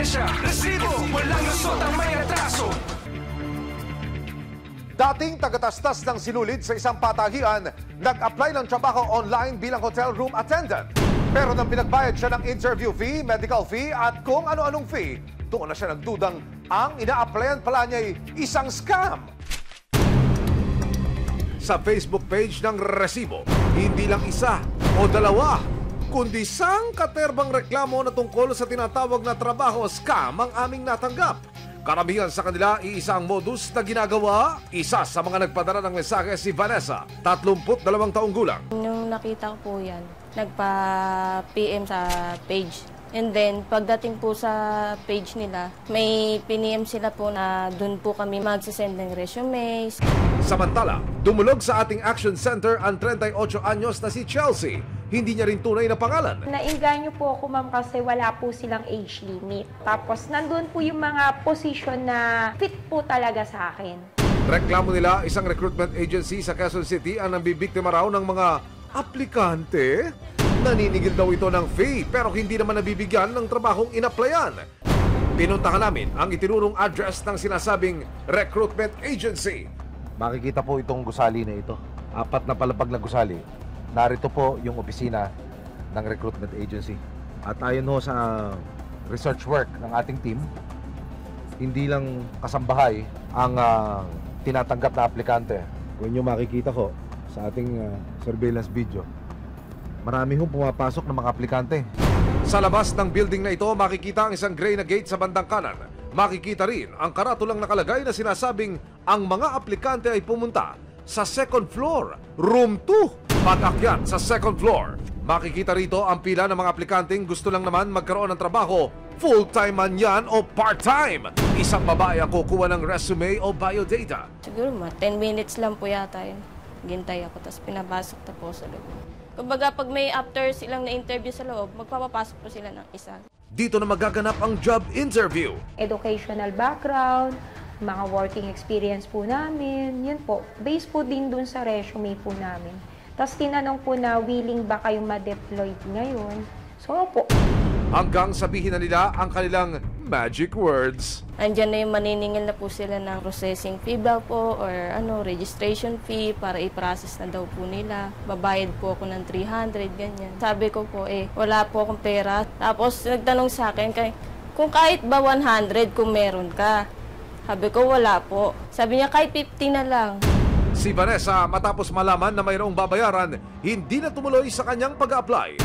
lisensya, resibo, walang lusot ang may atraso. Dating tagatastas ng sinulid sa isang patagian, nag-apply ng trabaho online bilang hotel room attendant. Pero nang pinagbayad siya ng interview fee, medical fee at kung ano-anong fee, doon na siya nagdudang ang ina-applyan pala niya'y isang scam. Sa Facebook page ng Resibo, hindi lang isa o dalawa, kundi sangkaterbang reklamo na tungkol sa tinatawag na trabaho scam ang aming natanggap. Karamihan sa kanila, iisa ang modus na ginagawa. Isa sa mga nagpadala ng mensahe si Vanessa, 32 taong gulang. Nung nakita ko po yan, nagpa-PM sa page. And then, pagdating po sa page nila, may piniem sila po na doon po kami magsisend ng resumes. Samantala, dumulog sa ating action center ang 38 anyos na si Chelsea. Hindi niya rin tunay na pangalan. Nainganyo po ako, ma'am, kasi wala po silang age limit. Tapos, nandun po yung mga position na fit po talaga sa akin. Reklamo nila, isang recruitment agency sa Quezon City ang nambibiktima raw ng mga aplikante. Naninigil daw ito ng fee pero hindi naman nabibigyan ng trabahong inaplayan. Pinuntahan namin ang itinurong address ng sinasabing recruitment agency. Makikita po itong gusali na ito. 4 na palapag na gusali. Narito po yung opisina ng recruitment agency. At ayon ho sa research work ng ating team, hindi lang kasambahay ang tinatanggap na aplikante. Kung nyo makikita ho sa ating surveillance video, marami hong pumapasok ng mga aplikante. Sa labas ng building na ito, makikita ang isang gray na gate sa bandang kanan. Makikita rin ang karatulang nakalagay na sinasabing ang mga aplikante ay pumunta sa second floor, room 2. Pag-akyat sa second floor, makikita rito ang pila ng mga aplikanteng gusto lang naman magkaroon ng trabaho, full-time man yan o part-time. Isang babae ang kukuha ng resume o biodata. Siguro 10 minutes lang po yata yun. Gintay ako, tapos pinapasok na po sa loob. Kumbaga, pag may after silang na-interview sa loob, magpapapasok po sila ng isa. Dito na magaganap ang job interview. Educational background, mga working experience po namin, yun po. Based po din dun sa resume po namin. Tapos tinanong po na willing ba kayong ma-deploy ngayon. So po. Hanggang sabihin na nila ang kanilang magic words. Andiyan na yung maniningil na po sila ng processing fee daw po or registration fee para i-process na daw po nila. Babayad po ako ng 300, ganyan. Sabi ko po, wala po akong pera. Tapos nagtanong sa akin, kung kahit ba 100 kung meron ka. Sabi ko, wala po. Sabi niya, kahit 50 na lang. Si Vanessa, matapos malaman na mayroong babayaran, hindi na tumuloy sa kanyang pag-apply.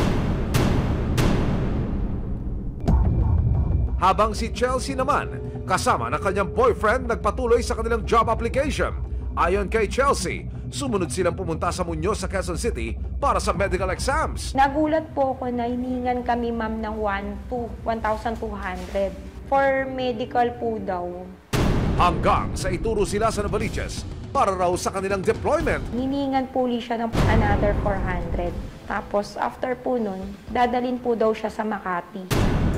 Habang si Chelsea naman, kasama ng kanyang boyfriend, nagpatuloy sa kanilang job application. Ayon kay Chelsea, sumunod silang pumunta sa Muñoz sa Quezon City para sa medical exams. Nagulat po ako na hiningan kami, ma'am, ng 1,200 for medical po daw. Hanggang sa ituro sila sa Novaliches para raw sa kanilang deployment. Hiningan po siya ng another 400. Tapos after po nun, dadalin po daw siya sa Makati.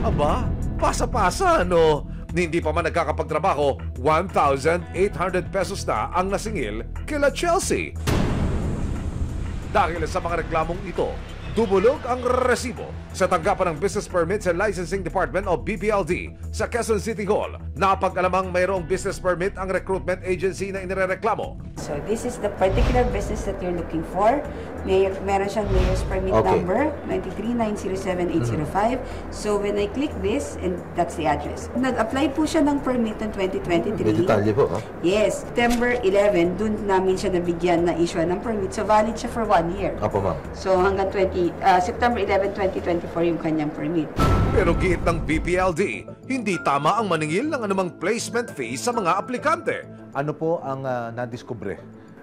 Aba, pasa-pasa, no? Hindi pa man nagkakapagtrabaho, 1,800 pesos na ang nasingil kila Chelsea. Dahil sa mga reklamong ito, dumulog ang Resibo sa tanggapan ng Business Permits and Licensing Department o BPLD sa Quezon City Hall. Napag-alamang mayroong business permit ang recruitment agency na inireklamo. So this is the particular business that you're looking for. Meron siyang mayor's permit number 93907-805. So when I click this, and that's the address. Nag-apply po siya ng permit ng 2023. May detalye po, ha? Yes. September 11, dun namin siya nabigyan na issue ng permit. So valid siya for 1 year. Apo, ma'am. So hanggang September 11, 2024 yung kanyang permit. Pero giit ng BPLD, hindi tama ang maningil ng anumang placement fee sa mga aplikante. Ano po ang nadiskubre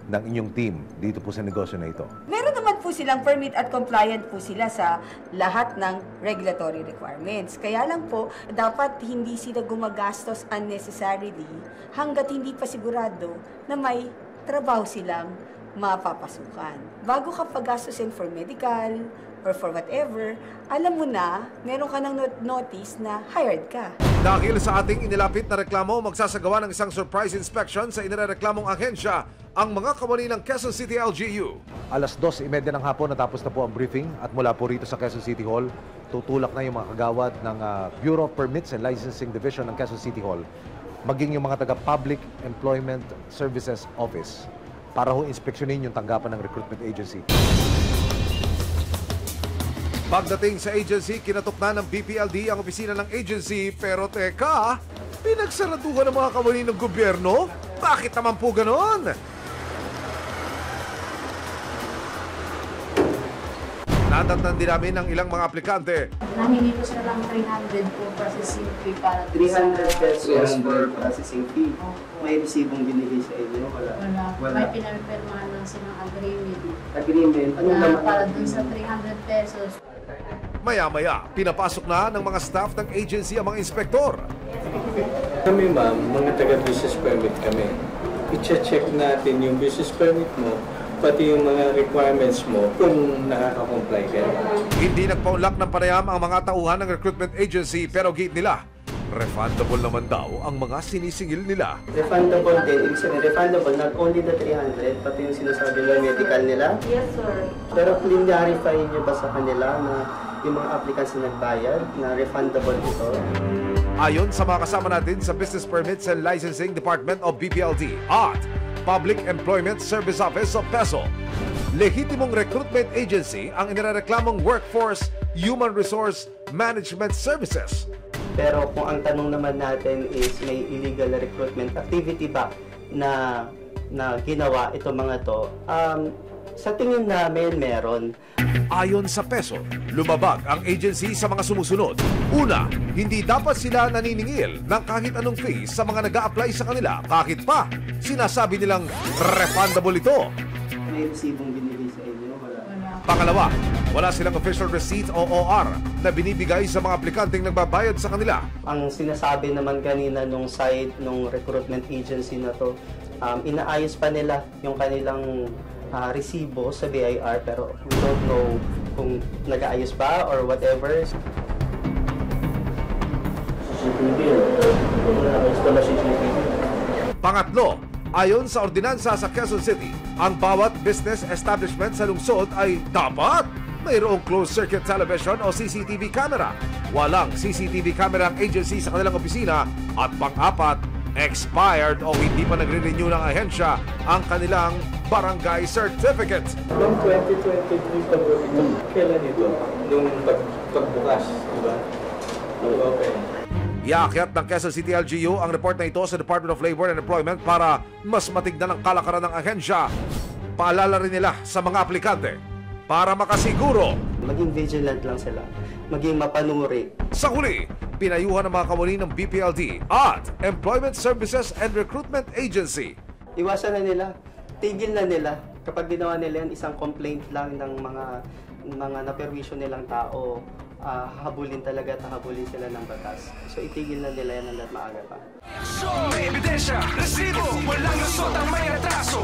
ng inyong team dito po sa negosyo na ito? Meron naman po silang permit at compliant po sila sa lahat ng regulatory requirements. Kaya lang po, dapat hindi sila gumagastos unnecessarily hanggat hindi pa sigurado na may trabaho silang mapapasukan. Bago ka paggastusin for medical, or for whatever, alam mo na, meron ka ng notice na hired ka. Dahil sa ating inilapit na reklamo, magsasagawa ng isang surprise inspection sa inireklamong ahensya ang mga kawani ng Quezon City LGU. Alas 2:30 ng hapon natapos na po ang briefing at mula po rito sa Quezon City Hall, tutulak na yung mga kagawad ng Bureau of Permits and Licensing Division ng Quezon City Hall, maging yung mga taga Public Employment Services Office para ho inspeksyonin yung tanggapan ng recruitment agency. Pagdating sa agency, kinatok na ng BPLD ang opisina ng agency. Pero teka, pinagsaraduhan ng mga kawani ng gobyerno? Bakit naman po ganon? Natatnan din namin ng ilang mga aplikante. Nahingi ko sila ng 300 po processing fee para 300 pesos for processing fee. May resibong binigay sa inyo? Wala. May pinapirmahan lang silang agreement. Agreement? Anong Na naman? para dun sa 300 pesos. Maya-maya, pinapasok na ng mga staff ng agency ang mga inspektor. Kami ma'am, mga taga-business permit kami. I-check natin yung business permit mo, pati yung mga requirements mo kung nakaka-comply ka. Hindi nagpaunlak ng panayam ang mga tauhan ng recruitment agency pero gate nila, refundable naman daw ang mga sinisingil nila. Refundable din. Ibig sabihin, refundable not only the 300, pati yung sinasabi ng medical nila. Yes, sir. Pero clarify niyo ba sa kanila na yung mga applicants na nagbayad, na refundable ito? Ayon sa mga kasama natin sa Business Permits and Licensing Department of BPLD at Public Employment Service Office of PESO, lehitimong recruitment agency ang inireklamong Workforce Human Resource Management Services. Pero kung ang tanong naman natin is may illegal recruitment activity ba na ginawa ito mga to, sa tingin namin meron. Ayon sa PESO, lumabag ang agency sa mga sumusunod. Una, hindi dapat sila naniningil ng kahit anong fee sa mga nag-a-apply sa kanila kahit pa sinasabi nilang refundable ito. May resibong binigay sa inyo? Wala. Pangalawa, wala silang official receipt o OR na binibigay sa mga aplikanteng nagbabayad sa kanila. Ang sinasabi naman kanina nung side nung recruitment agency na to, inaayos pa nila yung kanilang resibo sa BIR pero we don't know kung nag-aayos ba or whatever. Pangatlo, ayon sa ordinansa sa Quezon City, ang bawat business establishment sa lungsod ay dapat mayroong closed-circuit television o CCTV camera. Walang CCTV camera ang agency sa kanilang opisina at pang-apat, expired o hindi pa nagre-renew ng ahensya ang kanilang barangay certificate. Noong 2023 pa po ito, kailan ito? Nung pagbukas, di ba? Okay. Iakyat ng Quezon City LGU ang report na ito sa Department of Labor and Employment para mas matignan ang kalakaran ng ahensya. Paalala rin nila sa mga aplikante para makasiguro. Maging vigilant lang sila, maging mapanuri. Sa huli, pinayuhan ng mga kawani ng BPLD at Employment Services and Recruitment Agency. Iwasan na nila, tigil na nila. Kapag ginawa nila yan, isang complaint lang ng mga naperwisyo nilang tao, habulin talaga at habulin sila ng batas. So itigil na nila yan hanggat maaga pa. May ebidensya, resibo, walang lusot ang may atraso.